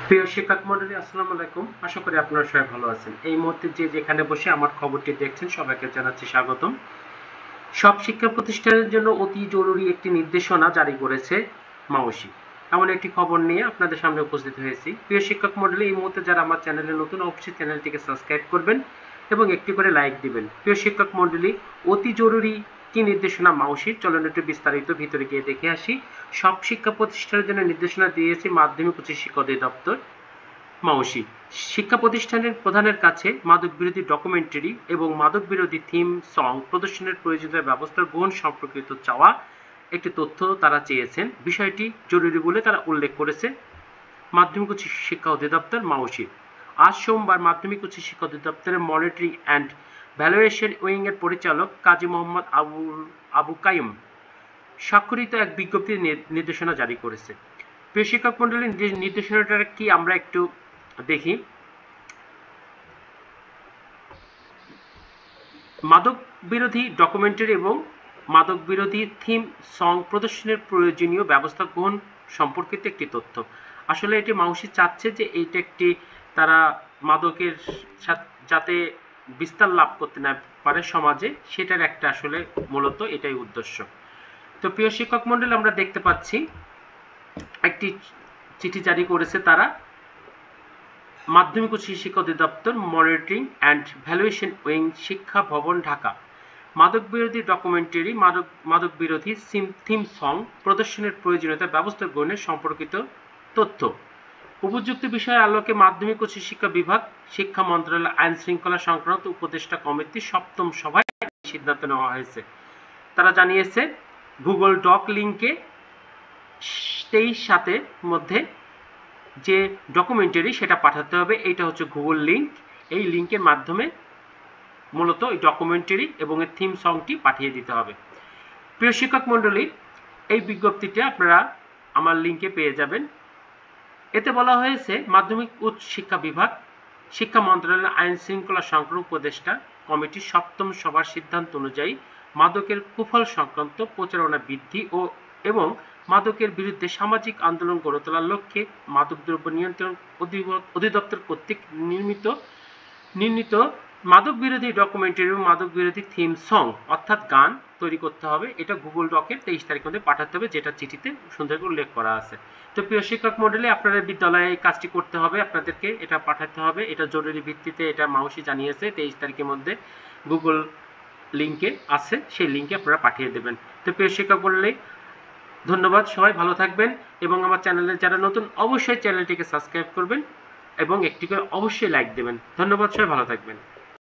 প্রিয় শিক্ষক মণ্ডলী, আসসালামু আলাইকুম। আশা করি আপনারা সবাই ভালো আছেন। এই মুহূর্তে যে যেখানে বসে আমার খবরটি দেখছেন সবাইকে জানাচ্ছি স্বাগতম। সব শিক্ষা প্রতিষ্ঠানের জন্য অতি জরুরি একটি নির্দেশনা জারি করেছে মাওসি। এমন একটি খবর নিয়ে আপনাদের সামনে উপস্থিত হয়েছি। প্রিয় শিক্ষক মণ্ডলী, এই মুহূর্তে যারা আমার চ্যানেলে নতুন, অবশ্যই চ্যানেলটিকে সাবস্ক্রাইব করবেন এবং একটি করে লাইক দিবেন। প্রিয় শিক্ষক মণ্ডলী, অতি জরুরি কি নির্দেশনা মাওসির, চলুন একটু বিস্তারিত ভিতরে গিয়ে দেখে আসি। সব শিক্ষা প্রতিষ্ঠানের জন্য নির্দেশনা দিয়েছে মাধ্যমিক উচ্চ শিক্ষা অধিদপ্তর মাওসি। শিক্ষা প্রতিষ্ঠানের প্রধানের কাছে মাদক বিরোধী ডকুমেন্টারি এবং মাদক বিরোধী থিম সং প্রদর্শনের প্রয়োজনীয় ব্যবস্থা গ্রহণ সম্পর্কিত চাওয়া একটি তথ্য তারা চেয়েছেন। বিষয়টি জরুরি বলে তারা উল্লেখ করেছে মাধ্যমিক উচ্চ শিক্ষা অধিদপ্তর মাওসি। আজ সোমবার মাধ্যমিক উচ্চ শিক্ষা অধিদপ্তরের মনিটরিং অ্যান্ড ভ্যালুয়েশন উইংয়ের পরিচালক কাজী মোহাম্মদ আবু কাইম স্বাক্ষরিত এক বিজ্ঞপ্তি নির্দেশনা জারি করেছে। প্রিয় শিক্ষক মণ্ডলী, নির্দেশনাটা কি আমরা একটু দেখি। মাদক বিরোধী ডকুমেন্টারি এবং মাদক বিরোধী থিম সং প্রদর্শনের প্রয়োজনীয় ব্যবস্থা গ্রহণ সম্পর্কিত একটি তথ্য। আসলে এটি মাওসি চাচ্ছে যে এইটা একটি তারা মাদকের যাতে বিস্তার লাভ করতে না পারে সমাজে, সেটার একটা আসলে মূলত এটাই উদ্দেশ্য। তো প্রিয় শিক্ষক মণ্ডলী, আমরা দেখতে পাচ্ছি একটি চিঠি জারি করেছে তারা মাধ্যমিক উচ্চ শিক্ষা অধিদপ্তর মনিটরিং অ্যান্ড ভ্যালুয়েশন উইং, শিক্ষা ভবন, ঢাকা। মাদক বিরোধী ডকুমেন্টারি মাদক বিরোধী থিম সং প্রদর্শনের প্রয়োজনীয়তা ব্যবস্থা গ্রহণের সম্পর্কিত তথ্য। উপযুক্ত বিষয়ের আলোকে মাধ্যমিক উচ্চ শিক্ষা বিভাগ, শিক্ষা মন্ত্রণালয়, আইন শৃঙ্খলা সংক্রান্ত উপদেষ্টা কমিটির ৭ম সভায় সিদ্ধান্ত নেওয়া হয়েছে। তারা জানিয়েছে গুগল ডক লিঙ্কে ২৩/৭ মধ্যে যে ডকুমেন্টারি সেটা পাঠাতে হবে। এইটা হচ্ছে গুগল লিঙ্ক। এই লিঙ্কের মাধ্যমে মূলত এই ডকুমেন্টারি এবং এর থিম সংটি পাঠিয়ে দিতে হবে। প্রিয় শিক্ষক মণ্ডলী, এই বিজ্ঞপ্তিটা আপনারা আমার লিঙ্কে পেয়ে যাবেন। এতে বলা হয়েছে মাধ্যমিক উচ্চ শিক্ষা বিভাগ, শিক্ষা মন্ত্রণালয়ের আইন শৃঙ্খলা সংক্রান্ত উপদেষ্টা কমিটির ৭ম সভার সিদ্ধান্ত অনুযায়ী মাদকের কুফল সংক্রান্ত প্রচারণা বৃদ্ধি এবং মাদকের বিরুদ্ধে সামাজিক আন্দোলন গড়ে তোলার লক্ষ্যে মাদকদ্রব্য নিয়ন্ত্রণ অধিদপ্তর কর্তৃক নির্মিত মাদক বিরোধী ডকুমেন্টারি এবং মাদক বিরোধী থিম সং অর্থাৎ গান তৈরি করতে হবে। এটা গুগল ডকের ২৩ তারিখ মধ্যে পাঠাতে হবে, যেটা চিঠিতে সুন্দর করে উল্লেখ করা আছে। তো প্রিয় শিক্ষক মণ্ডলী, আপনাদের বিদ্যালয়ে এই কাজটি করতে হবে, আপনাদেরকে এটা পাঠাতে হবে। এটা জরুরি ভিত্তিতে এটা মাওসি জানিয়েছে ২৩ তারিখের মধ্যে গুগল লিঙ্কে আছে, সেই লিঙ্কে আপনারা পাঠিয়ে দেবেন। তো প্রিয় শিক্ষক মণ্ডলী, ধন্যবাদ। সবাই ভালো থাকবেন এবং আমার চ্যানেলে যারা নতুন অবশ্যই চ্যানেলটিকে সাবস্ক্রাইব করবেন এবং একটি করে অবশ্যই লাইক দেবেন। ধন্যবাদ, সবাই ভালো থাকবেন।